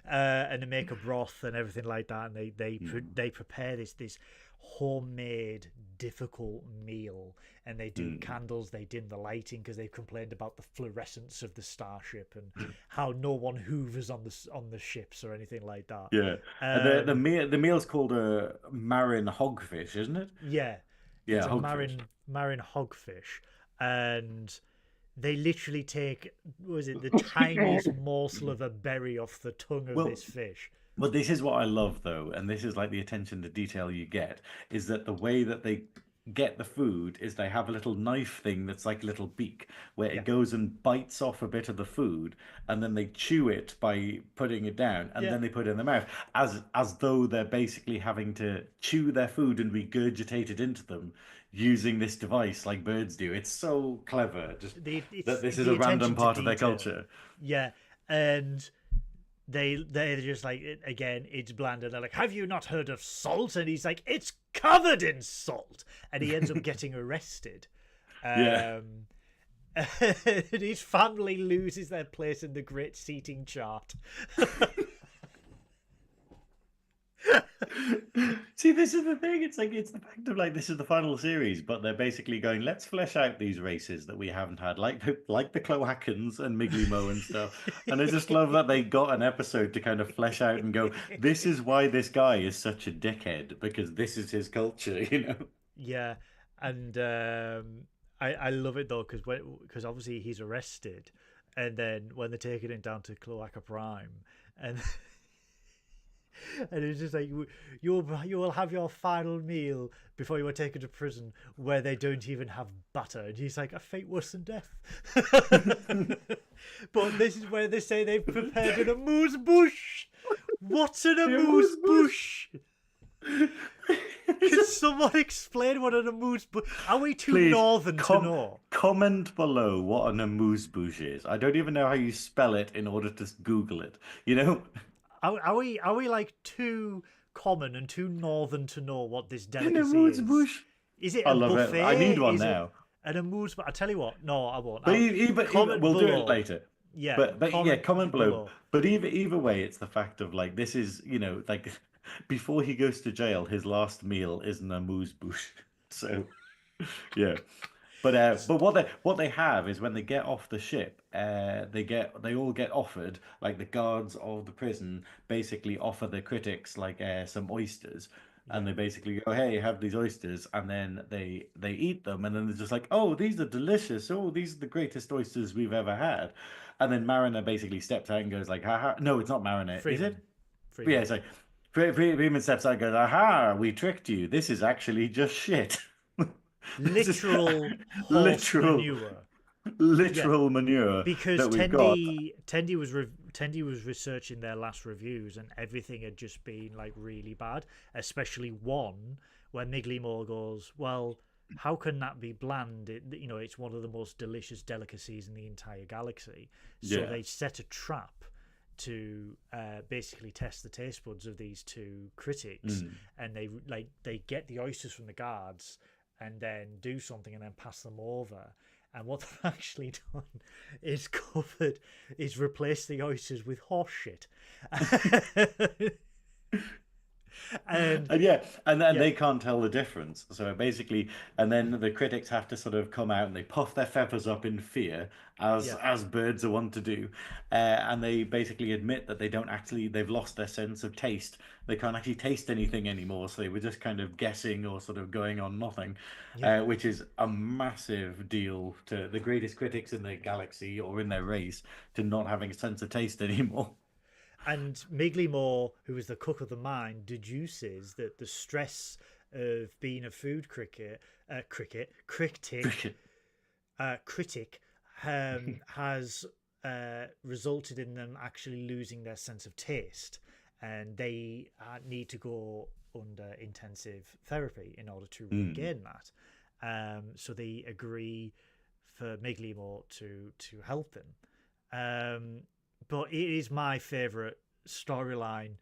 And they make a broth and everything like that, and they prepare this homemade difficult meal, and they do candles, they dim the lighting because they've complained about the fluorescence of the starship and how no one hoovers on the ships or anything like that. And the meal's called a marine hogfish, isn't it? Yeah, it's a marine hogfish, and they literally take, the tiniest morsel of a berry off the tongue of this fish. But this is what I love, though, and this is like the attention to detail you get, is that the way that they get the food is they have a little knife thing that's like a little beak where it goes and bites off a bit of the food, and then they chew it by putting it down, and then they put it in their mouth as though they're basically having to chew their food and regurgitate it into them using this device like birds do. It's so clever, just that this is a random part of their culture. Yeah, and they're just like, again, it's bland, and they're like, have you not heard of salt? And he's like, it's covered in salt, and he ends up getting arrested. And his family loses their place in the great seating chart. See, this is the thing. It's the fact of like, this is the final series, but they're basically going, let's flesh out these races that we haven't had, like the Cloacans and Miglimo and stuff. And I just love that they got an episode to kind of flesh out and go, this is why this guy is such a dickhead, because this is his culture, you know? Yeah, and I love it though, because obviously he's arrested, and then when they're taking him down to Cloaca Prime, and it's just like, you will have your final meal before you are taken to prison, where they don't even have butter. And he's like, a fate worse than death. But this is where they say they've prepared an amuse-bouche. What's an amuse-bouche? Can someone explain what an amuse-bouche? Are we too northern to know? Comment below what an amuse-bouche is. I don't even know how you spell it in order to Google it, you know? Are we like too common and too northern to know what this delicacy is? Is it I a love buffet? it. I need one now. An amuse-bouche. I tell you what. No, I won't. But we'll do it later. Yeah, but yeah, comment below. below. But either way, it's the fact of like this is like before he goes to jail, his last meal is an amuse-bouche. So yeah. But what they have is when they get off the ship, they all get offered, like the guards of the prison basically offer the critics like some oysters, and Yeah, they basically go, hey, have these oysters, and then they eat them, and then they're just like, oh, these are delicious, oh, these are the greatest oysters we've ever had, and then Mariner basically steps out and goes like, haha, no, it's not Mariner, is it? Freeman. Yeah, Freeman. it's like Freeman steps out and goes, aha, we tricked you. This is actually just shit. This is Literal horse literal manure. Yeah, literal manure because that we've got. Tendi was researching their last reviews, and everything had just been like really bad. Especially one where Migley goes, "Well, how can that be bland? It's one of the most delicious delicacies in the entire galaxy." So Yeah. they set a trap to basically test the taste buds of these two critics, and they get the oysters from the guards and then do something and then pass them over. And what they've actually done is replace the oysters with horse shit. and And yeah, and then yeah, they can't tell the difference. So basically, and then the critics have to sort of come out and they puff their feathers up in fear, yeah, as birds are wont to do, and they basically admit that they've lost their sense of taste. They can't actually taste anything anymore, so they were just kind of guessing or sort of going on nothing, yeah. which is a massive deal to the greatest critics in the galaxy or in their race to not having a sense of taste anymore. And Migley, who was the cook of the mine, deduces that the stress of being a food critic has resulted in them actually losing their sense of taste, and they need to go under intensive therapy in order to regain that. So they agree for Migley to help them. But it is my favourite storyline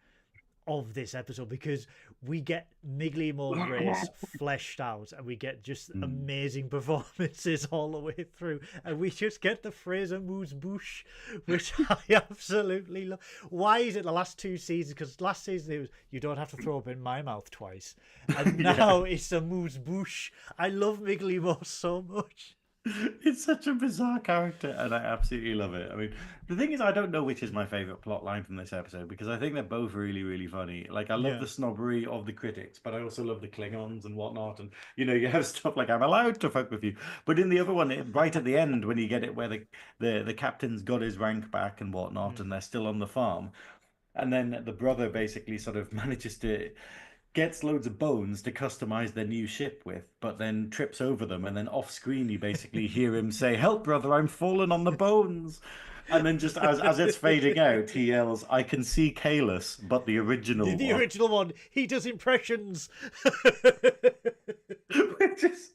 of this episode because we get Migley race fleshed out, and we get just amazing performances all the way through, and we just get the phrase amuse-bouche, which I absolutely love. Why is it the last two seasons? Because last season it was you don't have to throw up in my mouth twice, and now it's amuse-bouche. I love Migley so much. It's such a bizarre character, and I absolutely love it. I mean, the thing is, I don't know which is my favorite plot line from this episode because I think they're both really, really funny. Like, I love the snobbery of the critics, but I also love the Klingons and whatnot. And you have stuff like "I'm allowed to fuck with you," but in the other one, right at the end, when you get it, where the captain's got his rank back and whatnot, and they're still on the farm, and then the brother basically sort of manages to gets loads of bones to customize their new ship with, but then trips over them, and then off screen you basically hear him say, "Help, brother, I'm falling on the bones." And then just as it's fading out, he yells, "I can see Kalis, but the original The one." original one, he does impressions. which is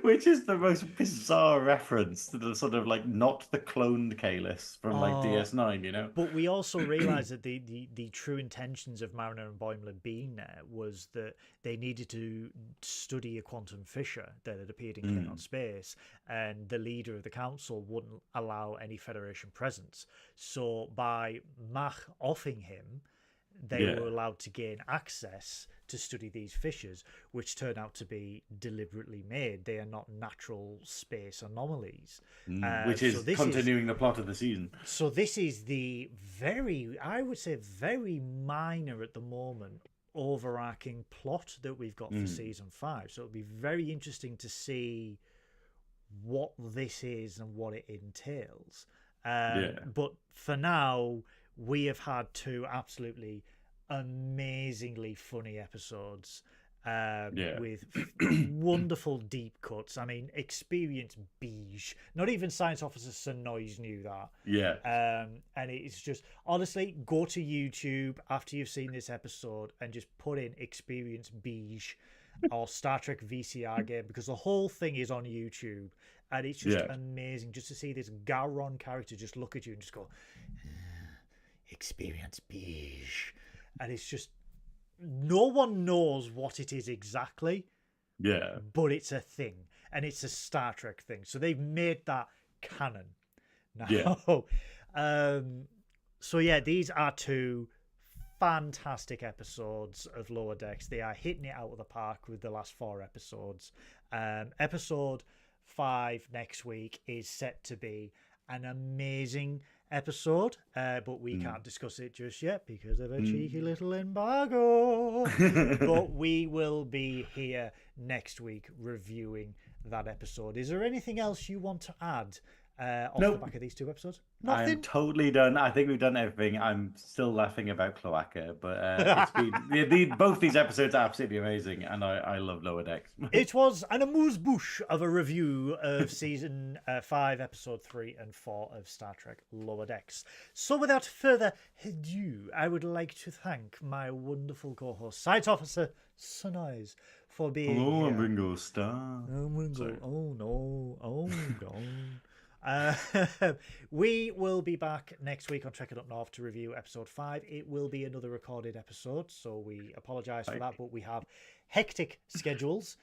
which is the most bizarre reference to the sort of like not the cloned Kalis from like DS9. But we also realise that the true intentions of Mariner and Boimler being there was that they needed to study a quantum fissure that had appeared in Klingon space, and the leader of the council wouldn't allow any Federation presence. So by Mach offing him, they were allowed to gain access to study these fissures, which turn out to be deliberately made. They are not natural space anomalies. Which is continuing the plot of the season. So this is the I would say, very minor at the moment, overarching plot that we've got for season 5. So it'll be very interesting to see what this is and what it entails. But for now, we have had 2 absolutely amazingly funny episodes with wonderful deep cuts. I mean, experience beige. Not even Science Officer Synoiz knew that. And it's just, honestly, go to YouTube after you've seen this episode and just put in experience beige or Star Trek VCR game, because the whole thing is on YouTube, and it's just amazing just to see this Gowron character just look at you and just go, experience beige. And it's just, no one knows what it is exactly, but it's a thing, and it's a Star Trek thing, so they've made that canon. Yeah. No. So yeah, these are two fantastic episodes of Lower Decks. They are hitting it out of the park with the last 4 episodes. Episode 5 next week is set to be an amazing episode, but we can't discuss it just yet because of a cheeky little embargo. But we will be here next week reviewing that episode. Is there anything else you want to add off the back of these 2 episodes? Nothing. I'm totally done. I think we've done everything. I'm still laughing about Cloaca, but it's been both these episodes are absolutely amazing, and I love Lower Decks. It was an amuse-bouche of a review of season 5, episode 3 and 4 of Star Trek Lower Decks. So without further ado, I would like to thank my wonderful co-host, Science Officer Synoiz, for being Hello, here. I'm Ringo Starr. Sorry. Oh no. Oh no. We will be back next week on Trekkin Up North to review episode 5. It will be another recorded episode, so we apologise for that, but we have hectic schedules.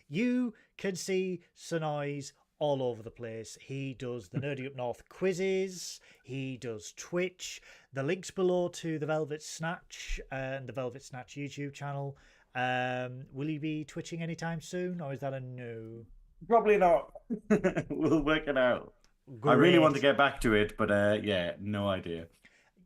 You can see Synoiz all over the place. He does the Nerdy Up North quizzes, he does Twitch. The links below to the Velvet Snatch and the Velvet Snatch YouTube channel. Will you be twitching anytime soon, or is that a no? Probably not. We'll work it out. Great. I really want to get back to it, but yeah, no idea.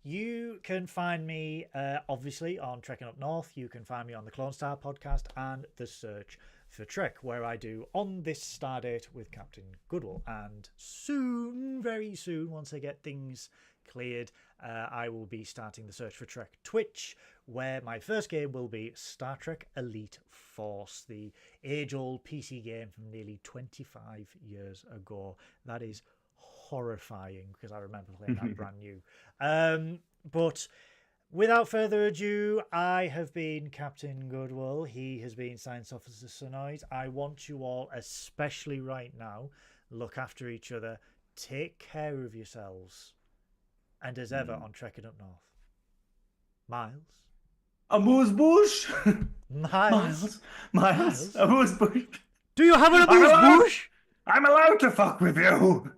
You can find me, obviously, on Trekkin Up North. You can find me on the Clone Star podcast and The Search for Trek, where I do On This Stardate with Captain Goodwill. And soon, very soon, once I get things cleared, I will be starting The Search for Trek Twitch, where my first game will be Star Trek Elite Force, the age-old PC game from nearly 25 years ago. That is horrifying because I remember playing that brand new. But without further ado, I have been Captain Goodwill. He has been Science Officer Synoiz. I want you all, especially right now, look after each other, take care of yourselves, and as ever on Trekkin Up North, Miles. Amuse-bouche? Miles. Amuse-bouche. Do you have an amuse-bouche? I'm allowed to fuck with you.